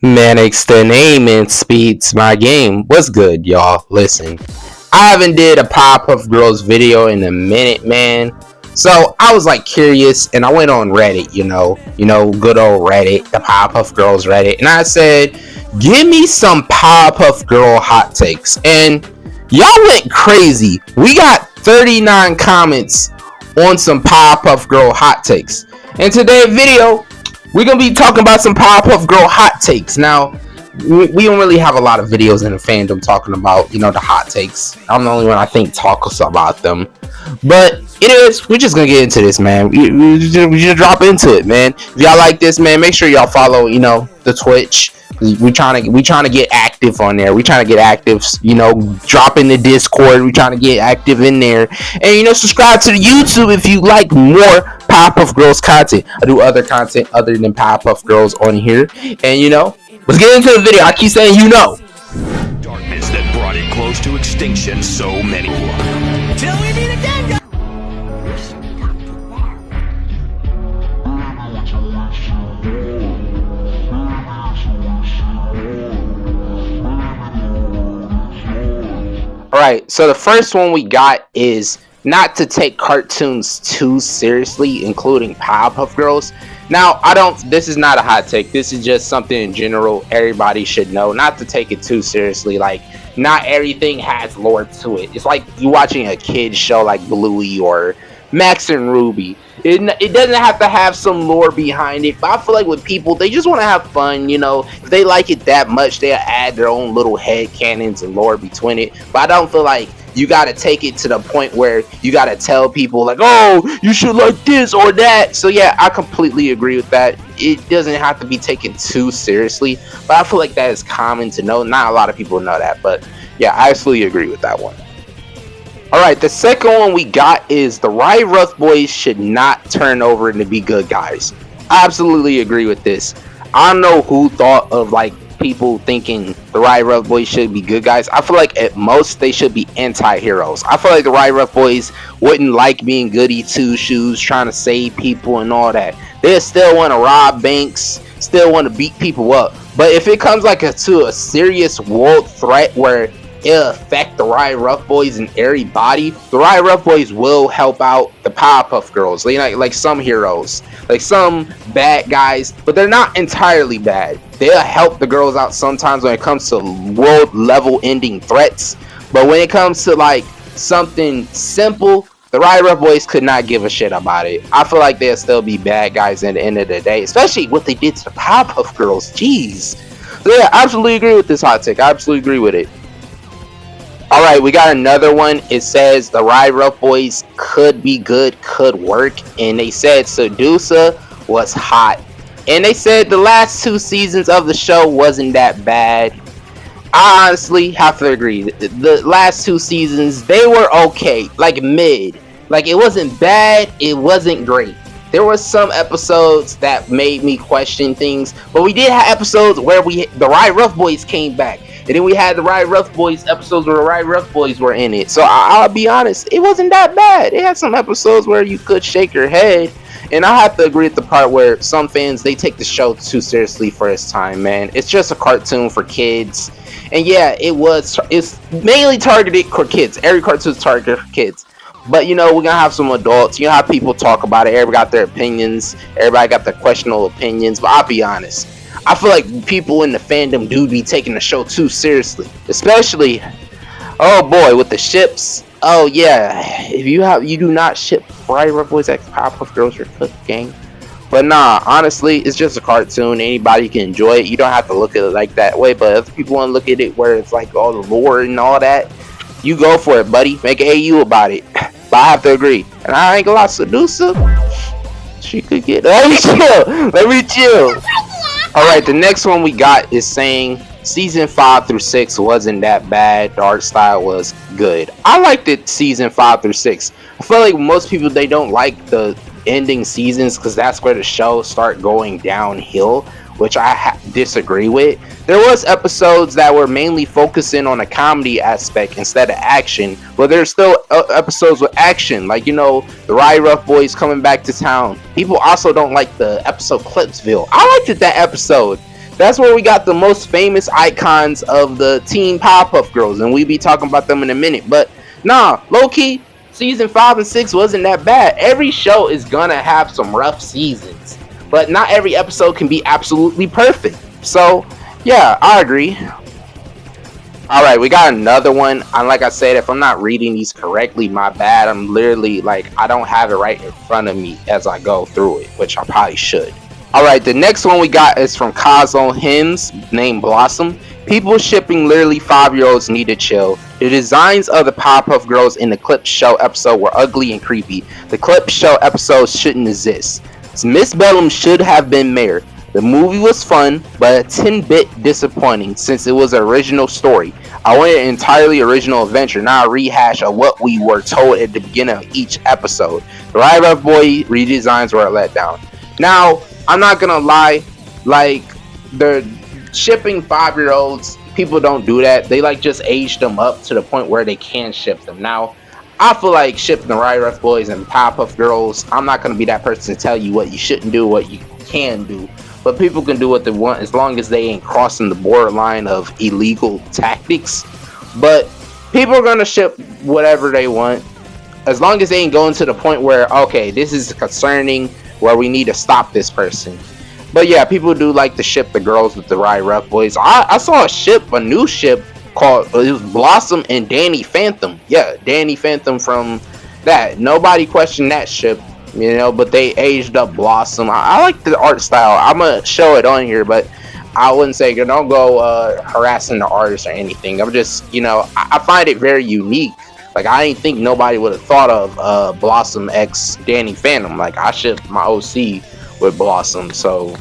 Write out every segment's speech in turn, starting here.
Manic's the name and speeds my game. What's good, y'all? Listen, I haven't did a Powerpuff Girls video in a minute, man. So I was like curious, and I went on Reddit. Good old Reddit, the Powerpuff Girls Reddit, and I said, "Give me some Powerpuff Girl hot takes." And y'all went crazy. We got 39 comments on some Powerpuff Girl hot takes. In today's video, we're gonna be talking about some Powerpuff Girl hot takes. Now, we don't really have a lot of videos in the fandom talking about, the hot takes. I'm the only one I think talks about them. But we're just gonna get into this, man. We just drop into it, man. If y'all like this, man, make sure y'all follow, the Twitch. We trying to get active on there. We trying to get active, drop in the Discord. We trying to get active in there, and subscribe to the YouTube if you like more Powerpuff Girls content. I do other content other than Powerpuff Girls on here, and let's get into the video. I keep saying Darkness that brought it close to extinction so many. Till we meet again, guys. Alright, so the first one we got is not to take cartoons too seriously, including Powerpuff Girls. Now, this is not a hot take, this is just something in general everybody should know, not to take it too seriously. Like, not everything has lore to it. It's like you watching a kid's show like Bluey or Max and Ruby. It doesn't have to have some lore behind it, but I feel like with people, they just want to have fun, if they like it that much, they'll add their own little head canons and lore between it. But I don't feel like you gotta take it to the point where you gotta tell people like, oh, you should like this or that. So yeah, I completely agree with that. It doesn't have to be taken too seriously, but I feel like that is common to know. Not a lot of people know that, but yeah, I absolutely agree with that one. Alright, the second one we got is the Riot Rough Boys should not turn over to be good guys. I absolutely agree with this. I don't know who thought of people thinking the Riot Rough Boys should be good guys. I feel like at most they should be anti-heroes. I feel like the Riot Rough Boys wouldn't like being goody two-shoes, trying to save people and all that. They still want to rob banks, still want to beat people up. But if it comes to a serious world threat where it'll affect the Riot Rough Boys and everybody, the Riot Rough Boys will help out the Powerpuff Girls. Like some heroes, like some bad guys, but they're not entirely bad. They'll help the girls out sometimes when it comes to world level ending threats. But when it comes to something simple, the Riot Rough Boys could not give a shit about it. I feel like they'll still be bad guys at the end of the day, especially what they did to the Powerpuff Girls. Jeez. So yeah, I absolutely agree with this hot take. I absolutely agree with it. Alright, we got another one. It says the Riot Rough Boys could be good, could work. And they said Sedusa was hot. And they said the last 2 seasons of the show wasn't that bad. I honestly have to agree. The last 2 seasons, they were okay. Mid. It wasn't bad, it wasn't great. There were some episodes that made me question things. But we did have episodes where the Riot Rough Boys came back. And then we had the Riot Rough Boys episodes where the Riot Rough Boys were in it. So I'll be honest, it wasn't that bad. It had some episodes where you could shake your head. And I have to agree with the part where some fans, they take the show too seriously for its time, man. It's just a cartoon for kids. And yeah, it's mainly targeted for kids. Every cartoon is targeted for kids. But we're gonna have some adults. How people talk about it. Everybody got their opinions. Everybody got their questionable opinions. But I'll be honest, I feel like people in the fandom do be taking the show too seriously, especially, oh boy, with the ships. Oh yeah, if you do not ship Riot Rough Boys X Powerpuff Girls, you're cooked, gang. But nah, honestly, it's just a cartoon. Anybody can enjoy it. You don't have to look at it like that way. But if people want to look at it where it's like all the lore and all that, you go for it, buddy. Make an AU about it. But I have to agree, and I ain't gonna lie, Sedusa, she could get. Let me chill. Let me chill. Alright, the next one we got is saying season 5 through 6 wasn't that bad. The art style was good. I liked it season 5 through 6. I feel like most people, they don't like the ending seasons because that's where the show start going downhill, which I disagree with. There was episodes that were mainly focusing on a comedy aspect instead of action, but there's still episodes with action, the Riot Rough Boys coming back to town. People also don't like the episode Clipsville. I liked that episode. That's where we got the most famous icons of the teen Powerpuff Girls, and we be talking about them in a minute. But nah, low key, season 5 and 6 wasn't that bad. Every show is gonna have some rough seasons, but not every episode can be absolutely perfect. So yeah, I agree. All right, we got another one. And like I said, if I'm not reading these correctly, my bad. I'm literally like, I don't have it right in front of me as I go through it, which I probably should. All right, the next one we got is from Kazo Hymns, named Blossom. People shipping literally 5-year-olds need to chill. The designs of the Powerpuff Girls in the clip show episode were ugly and creepy. The clip show episodes shouldn't exist. Miss Bellum should have been mayor. The movie was fun, but a 10-bit disappointing since it was an original story. I wanted an entirely original adventure, not a rehash of what we were told at the beginning of each episode. The Ride Rough Boy redesigns were a letdown. Now, I'm not gonna lie, like, the shipping 5-year-olds, people don't do that. They like just age them up to the point where they can ship them. Now, I feel like shipping the Ride Rough Boys and Powerpuff Girls, I'm not gonna be that person to tell you what you shouldn't do, what you can do. But people can do what they want as long as they ain't crossing the borderline of illegal tactics. But people are gonna ship whatever they want, as long as they ain't going to the point where, okay, this is concerning, where we need to stop this person. But yeah, people do like to ship the girls with the Ride Rough Boys. I saw a new ship called, it was Blossom and Danny Phantom. Yeah, Danny Phantom from that. Nobody questioned that ship. You know, but they aged up Blossom. I like the art style. I'm gonna show it on here, but I wouldn't say, don't go harassing the artist or anything. I'm just, you know, I find it very unique. Like, I didn't think nobody would have thought of Blossom X Danny Phantom. Like, I shipped my OC with Blossom, so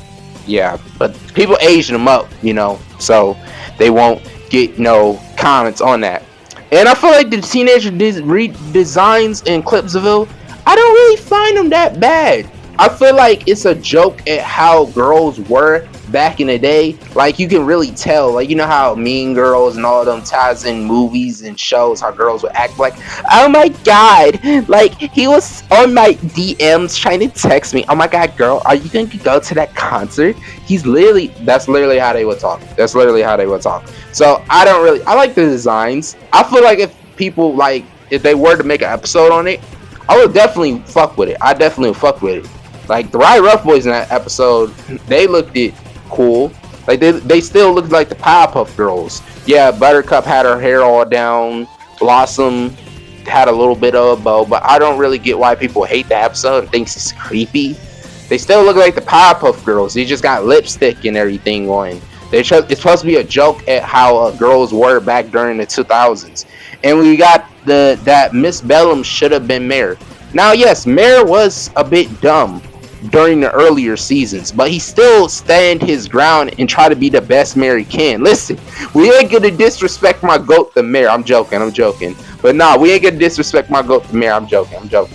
yeah. But people aged them up, you know, so they won't get no comments on that. And I feel like the teenager redesigns in Clipsville, I don't really find them that bad. I feel like it's a joke at how girls were back in the day. Like, you can really tell, like, you know how Mean Girls and all of them ties in movies and shows, how girls would act like, oh my god, like, he was on my DMs trying to text me, oh my god, girl, are you going to go to that concert? That's literally how they would talk. That's literally how they would talk. So I like the designs. I feel like if they were to make an episode on it, I would definitely fuck with it. I definitely would fuck with it. Like, the Ride Rough Boys in that episode, they looked it cool. Like, they still looked like the Powerpuff Girls. Yeah, Buttercup had her hair all down. Blossom had a little bit of a bow, but I don't really get why people hate the episode and thinks it's creepy. They still look like the Powerpuff Girls. They just got lipstick and everything on. It's supposed to be a joke at how girls were back during the 2000s. And we got that Miss Bellum should have been mayor. Now, yes, mayor was a bit dumb during the earlier seasons, but he still stand his ground and try to be the best mayor he can. Listen, we ain't gonna disrespect my goat, the mayor. I'm joking. But nah, we ain't gonna disrespect my goat, the mayor. I'm joking though.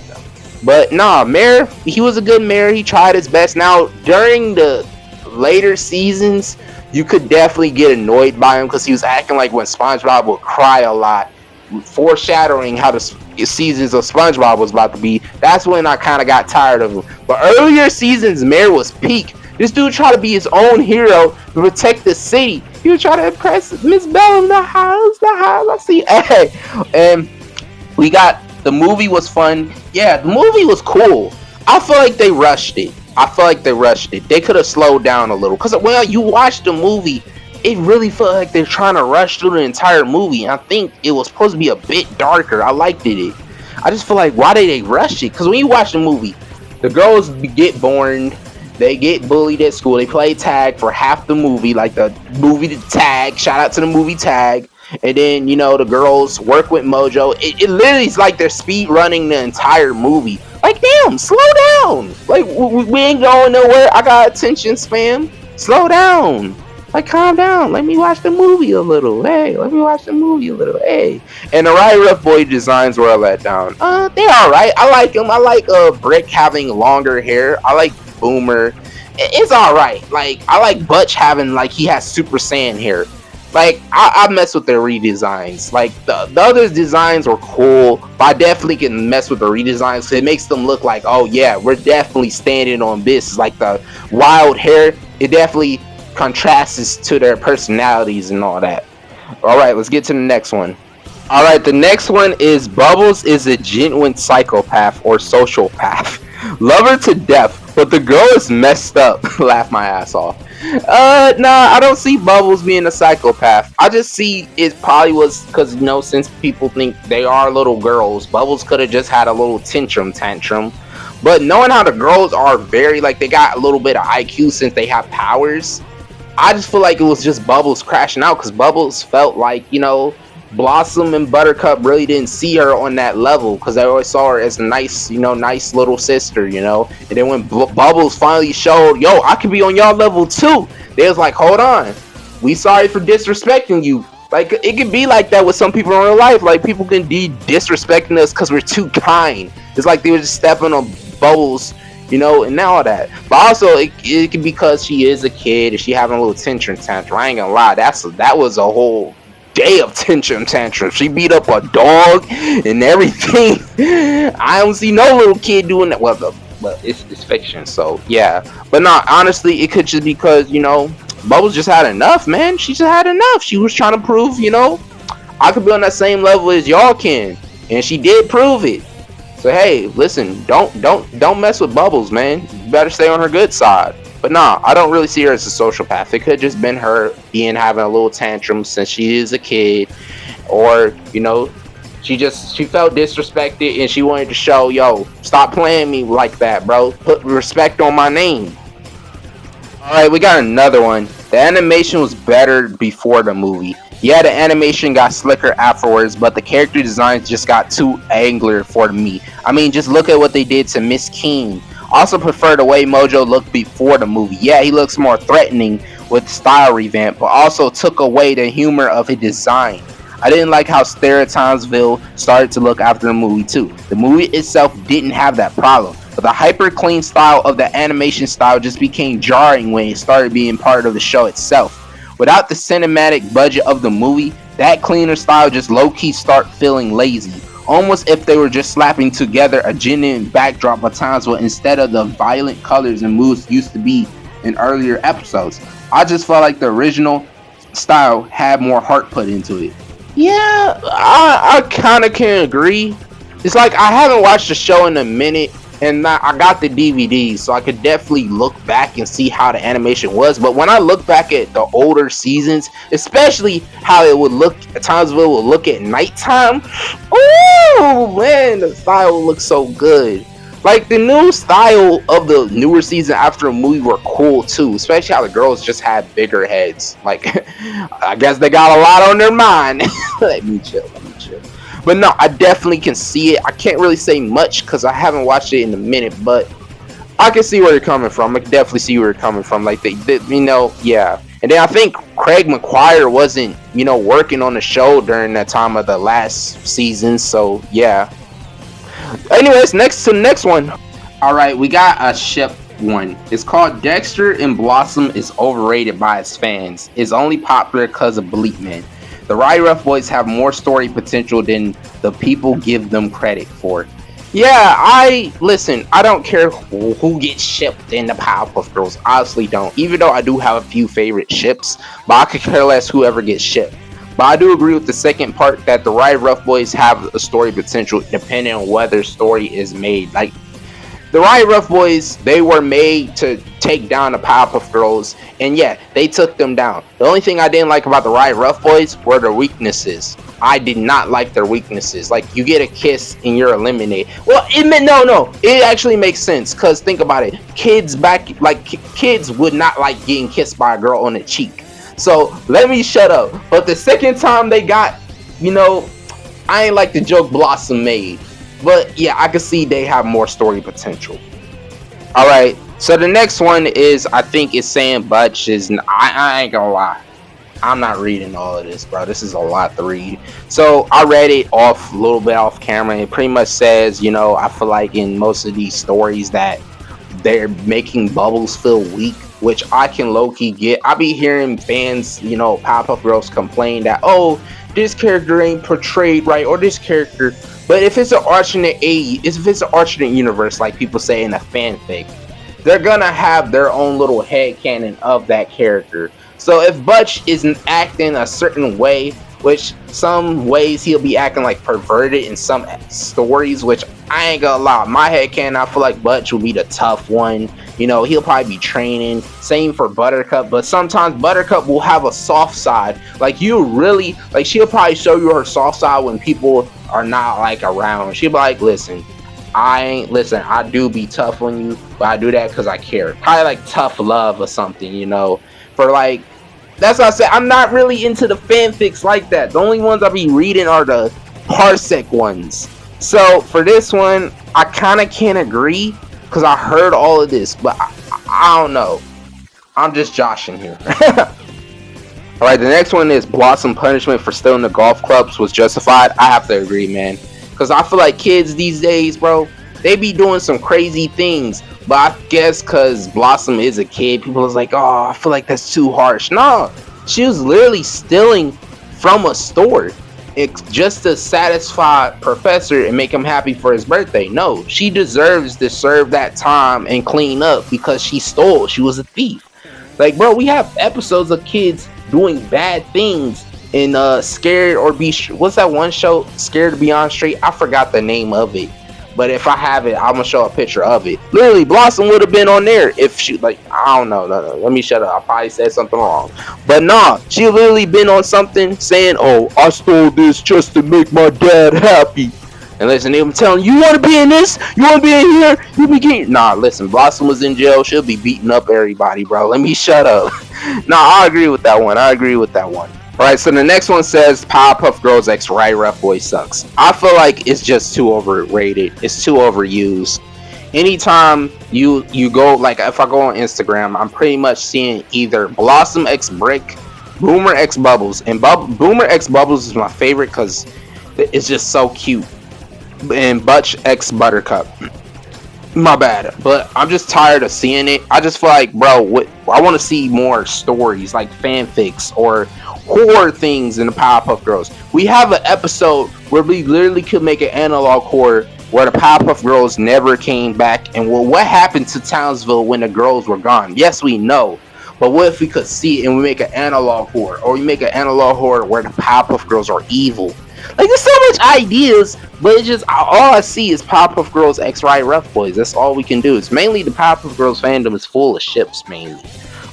But nah, mayor, he was a good mayor. He tried his best. Now, during the later seasons, you could definitely get annoyed by him because he was acting like when SpongeBob would cry a lot, foreshadowing how the seasons of SpongeBob was about to be. That's when I kind of got tired of him. But earlier seasons, Mayor was peak. This dude tried to be his own hero to protect the city. He was trying to impress Miss Bellum, the house. I see. Hey, and we got, the movie was fun. Yeah, the movie was cool. I feel like they rushed it. They could have slowed down a little. Because when you watch the movie, it really felt like they're trying to rush through the entire movie. And I think it was supposed to be a bit darker. I liked it. I just feel like, why did they rush it? Because when you watch the movie, the girls get born, they get bullied at school, they play tag for half the movie, like the movie Tag, shout out to the movie Tag. And then, you know, the girls work with Mojo. It literally is like they're speed running the entire movie. Like, damn, slow down. Like, we ain't going nowhere. I got attention span. Slow down. Like, calm down. Let me watch the movie a little. Hey, And the Ride Rough Boy designs were a letdown. They're alright. I like them. I like Brick having longer hair. I like Boomer. It's alright. Like, I like Butch having, like, he has Super Saiyan hair. Like, I mess with their redesigns. Like, the other designs were cool, but I definitely can mess with the redesigns because it makes them look like, oh yeah, we're definitely standing on this. Like, the wild hair, it definitely contrasts to their personalities and all that. All right, let's get to the next one. All right, the next one is Bubbles is a genuine psychopath or sociopath. Love her to death, but the girl is messed up. Laugh my ass off. Nah, I don't see Bubbles being a psychopath. I just see it probably was because, since people think they are little girls, Bubbles could have just had a little tantrum. But knowing how the girls are very, like, they got a little bit of IQ since they have powers, I just feel like it was just Bubbles crashing out because Bubbles felt like, Blossom and Buttercup really didn't see her on that level because they always saw her as a nice, nice little sister, And then when Bubbles finally showed, yo, I could be on y'all level too, they was like, hold on, we sorry for disrespecting you. Like, it could be like that with some people in real life. Like, people can be disrespecting us because we're too kind. It's like they were just stepping on Bubbles, and all that. But also, it could be because she is a kid and she having a little tantrum. I ain't gonna lie, that was a whole day of tantrum. She beat up a dog and everything. I don't see no little kid doing that. Well, it's fiction, so yeah. But no, honestly, it could just be because Bubbles just had enough, man. She just had enough. She was trying to prove, I could be on that same level as y'all can, and she did prove it. So hey, listen, don't mess with Bubbles, man. You better stay on her good side. But nah, I don't really see her as a sociopath. It could have just been her having a little tantrum since she is a kid, or she felt disrespected and she wanted to show, yo, stop playing me like that, bro. Put respect on my name. All right, we got another one. The animation was better before the movie. Yeah, the animation got slicker afterwards, but the character designs just got too angular for me. I mean, just look at what they did to Miss King. Also prefer the way Mojo looked before the movie. Yeah, he looks more threatening with style revamp, but also took away the humor of his design. I didn't like how Stereotimesville started to look after the movie too. The movie itself didn't have that problem, but the hyper clean style of the animation style just became jarring when it started being part of the show itself. Without the cinematic budget of the movie, that cleaner style just low-key start feeling lazy. Almost if they were just slapping together a genuine backdrop of Timesville instead of the violent colors and moods used to be in earlier episodes. I just felt like the original style had more heart put into it. Yeah, I kind of can agree. It's like I haven't watched the show in a minute, and I got the DVD, so I could definitely look back and see how the animation was. But when I look back at the older seasons, especially how it would look, Timesville would look at nighttime, oh man, the style would look so good. Like, the new style of the newer season after a movie were cool too, especially how the girls just had bigger heads. Like, I guess they got a lot on their mind. Let me chill. But no, I definitely can see it. I can't really say much because I haven't watched it in a minute, but I can see where you're coming from. I can definitely see where you're coming from. Like, they yeah. And then I think Craig McQuire wasn't, working on the show during that time of the last season, so yeah. Anyways, next to the next one. Alright, we got a ship one. It's called Dexter and Blossom is overrated by its fans. It's only popular because of Bleakman. The Rye Rough Boys have more story potential than the people give them credit for. Yeah, I don't care who gets shipped in the Powerpuff Girls. Honestly don't. Even though I do have a few favorite ships, but I could care less whoever gets shipped. But I do agree with the second part that the Rye Rough Boys have a story potential depending on whether story is made. Like, the Rye Rough Boys, they were made to take down the Powerpuff Girls, and yeah, they took them down. The only thing I didn't like about the Rye Rough Boys were their weaknesses. I did not like their weaknesses. Like, you get a kiss and you're eliminated. Well, it actually makes sense, because think about it. Kids would not like getting kissed by a girl on the cheek. So, let me shut up. But the second time they got, I ain't like the joke Blossom made. But yeah, I can see they have more story potential. Alright, so the next one is, I think it's saying Butch is, I ain't gonna lie. I'm not reading all of this, bro. This is a lot to read. So I read it a little bit off camera. It pretty much says, I feel like in most of these stories that they're making Bubbles feel weak, which I can low-key get. I be hearing fans, Powerpuff Girls complain that, oh, this character ain't portrayed right, or this character. But if it's an alternate universe, like people say in a fanfic, they're gonna have their own little headcanon of that character. So if Butch isn't acting a certain way, which some ways he'll be acting like perverted in some stories, which I ain't gonna lie, my headcanon, I feel like Butch will be the tough one. You know, he'll probably be training. Same for Buttercup, but sometimes Buttercup will have a soft side. Like you really, like she'll probably show you her soft side when people are not like around. She'll be like, listen, I do be tough on you, but I do that because I care. Probably like tough love or something, you know. For like, that's what I said. I'm not really into the fanfics like that. The only ones I be reading are the parsec ones. So for this one, I kind of can't agree because I heard all of this, but I don't know. I'm just joshing here. Alright, the next one is Blossom punishment for stealing the golf clubs was justified. I have to agree, man. Because I feel like kids these days, bro, they be doing some crazy things. But I guess because Blossom is a kid, people is like, oh, I feel like that's too harsh. No, she was literally stealing from a store just to satisfy Professor and make him happy for his birthday. No, she deserves to serve that time and clean up because she stole. She was a thief. Like, bro, we have episodes of kids doing bad things in Scared or Be what's that one show, Scared Beyond Straight? I forgot the name of it, but if I have it, I'm gonna show a picture of it. Literally, Blossom would have been on there if she, like, I don't know, no, let me shut up, I probably said something wrong, but nah, she literally been on something saying, oh, I stole this just to make my dad happy. And listen, I'm telling you, you want to be in this? You want to be in here? You be getting... Nah, listen, Blossom was in jail. She'll be beating up everybody, bro. Let me shut up. Nah, I agree with that one. Alright, so the next one says Powerpuff Girls X Right Rough Boy sucks. I feel like it's just too overrated. It's too overused. Anytime you go, like if I go on Instagram, I'm pretty much seeing either Blossom X Brick, Boomer X Bubbles. And Boomer X Bubbles is my favorite because it's just so cute. And Butch X Buttercup. My bad, but I'm just tired of seeing it. I just feel like, bro, I want to see more stories like fanfics or horror things in the Powerpuff Girls. We have an episode where we literally could make an analog horror where the Powerpuff Girls never came back, and well, what happened to Townsville when the girls were gone? Yes, we know, but what if we could see it and we make an analog horror, or we make an analog horror where the Powerpuff Girls are evil? Like, there's so much ideas, but it's just all I see is Powerpuff Girls X Right Rough Boys. That's all we can do. It's mainly the Powerpuff Girls fandom is full of ships mainly.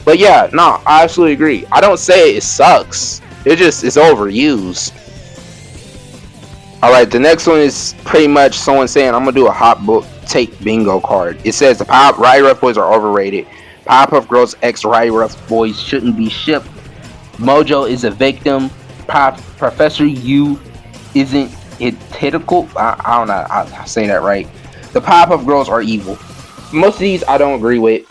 But yeah, no, I absolutely agree. I don't say it sucks. It's overused. Alright, the next one is pretty much someone saying I'm gonna do a hot book take bingo card. It says the Right Rough Boys are overrated. Powerpuff Girls X Right Rough Boys shouldn't be shipped. Mojo is a victim. Professor U isn't identical. I don't know. I say that right. The Powerpuff Girls are evil. Most of these I don't agree with.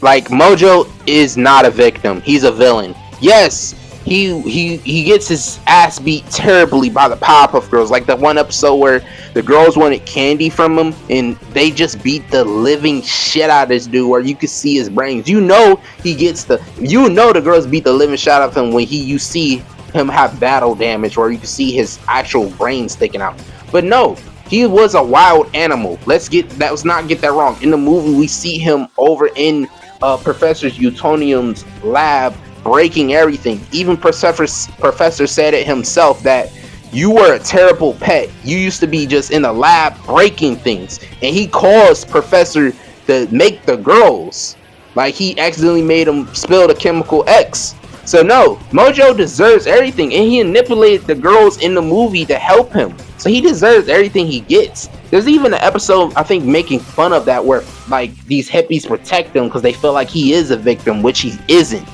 Like, Mojo is not a victim. He's a villain. Yes, he gets his ass beat terribly by the Powerpuff Girls. Like that one episode where the girls wanted candy from him and they just beat the living shit out of this dude where you could see his brains. You know the girls beat the living shit out of him when you see him have battle damage where you can see his actual brain sticking out. But no, he was a wild animal. Let's not get that wrong. In the movie, we see him over in Professor Utonium's lab breaking everything. Even Professor said it himself that you were a terrible pet. You used to be just in the lab breaking things, and he caused Professor to make the girls. Like, he accidentally made him spill the chemical X. So no, Mojo deserves everything, and he manipulated the girls in the movie to help him. So he deserves everything he gets. There's even an episode, I think, making fun of that where, like, these hippies protect him because they feel like he is a victim, which he isn't.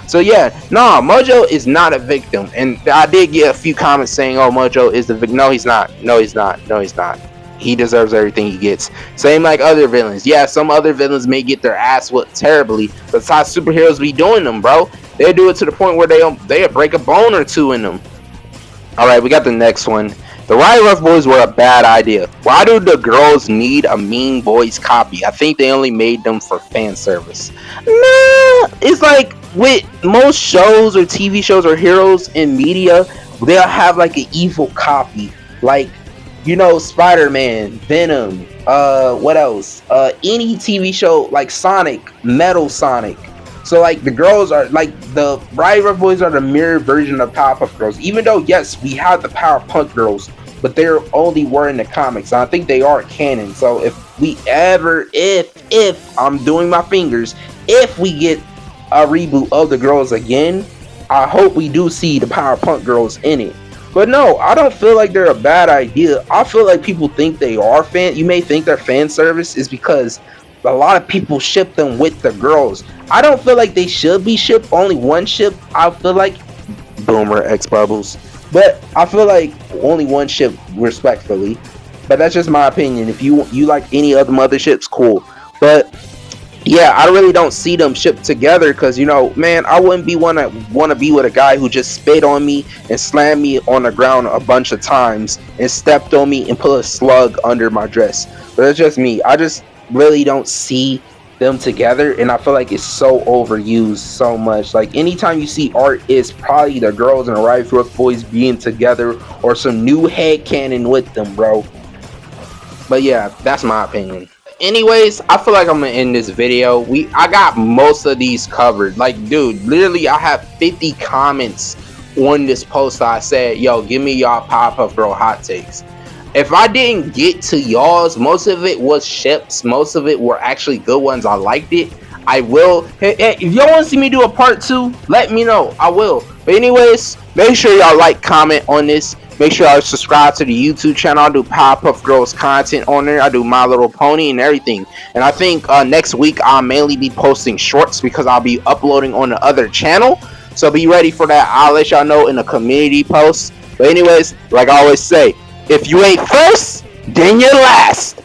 So yeah, no, Mojo is not a victim. And I did get a few comments saying, oh, Mojo is the victim. No, he's not. No, he's not. No, he's not. He deserves everything he gets. Same like other villains. Yeah, some other villains may get their ass whooped terribly, but that's how superheroes be doing them, bro. They do it to the point where they break a bone or two in them. Alright, we got the next one. The Riot Rough Boys were a bad idea. Why do the girls need a Mean Boys copy? I think they only made them for fan service. Nah, it's like with most shows or TV shows or heroes in media, they'll have like an evil copy. Like, you know, Spider-Man, Venom, what else? Any TV show like Sonic, Metal Sonic. So like the girls are like the Rival Boys are the mirror version of Powerpuff Girls. Even though yes, we have the Powerpuff Girls, but they're only were in the comics. And I think they are canon. So if we ever, if I'm doing my fingers, if we get a reboot of the girls again, I hope we do see the Powerpuff Girls in it. But no, I don't feel like they're a bad idea. I feel like people think they are you may think they're fan service is because a lot of people ship them with the girls. I don't feel like they should be shipped only one ship. I feel like Boomer X Bubbles. But I feel like only one ship respectfully. But that's just my opinion. If you like any other motherships, cool. But yeah, I really don't see them shipped together because, you know, man, I wouldn't want to be with a guy who just spit on me and slammed me on the ground a bunch of times and stepped on me and put a slug under my dress. But that's just me. I just really don't see them together, and I feel like it's so overused so much. Like anytime you see art, it's probably the girls and the Rival Boys being together or some new headcanon with them, bro. But yeah, that's my opinion. Anyways, I feel like I'm gonna end this video. I got most of these covered. Like, dude, literally I have 50 comments on this post that I said, yo, give me y'all Powerpuff Girl hot takes. If I didn't get to y'all's, most of it was ships, most of it were actually good ones. I liked it. I will. Hey, if y'all want to see me do a part 2, let me know. I will. But anyways, make sure y'all like, comment on this. Make sure y'all subscribe to the YouTube channel. I do Powerpuff Girls content on there. I do My Little Pony and everything. And I think next week I'll mainly be posting shorts because I'll be uploading on the other channel. So be ready for that. I'll let y'all know in the community post. But anyways, like I always say, if you ain't first, then you're last.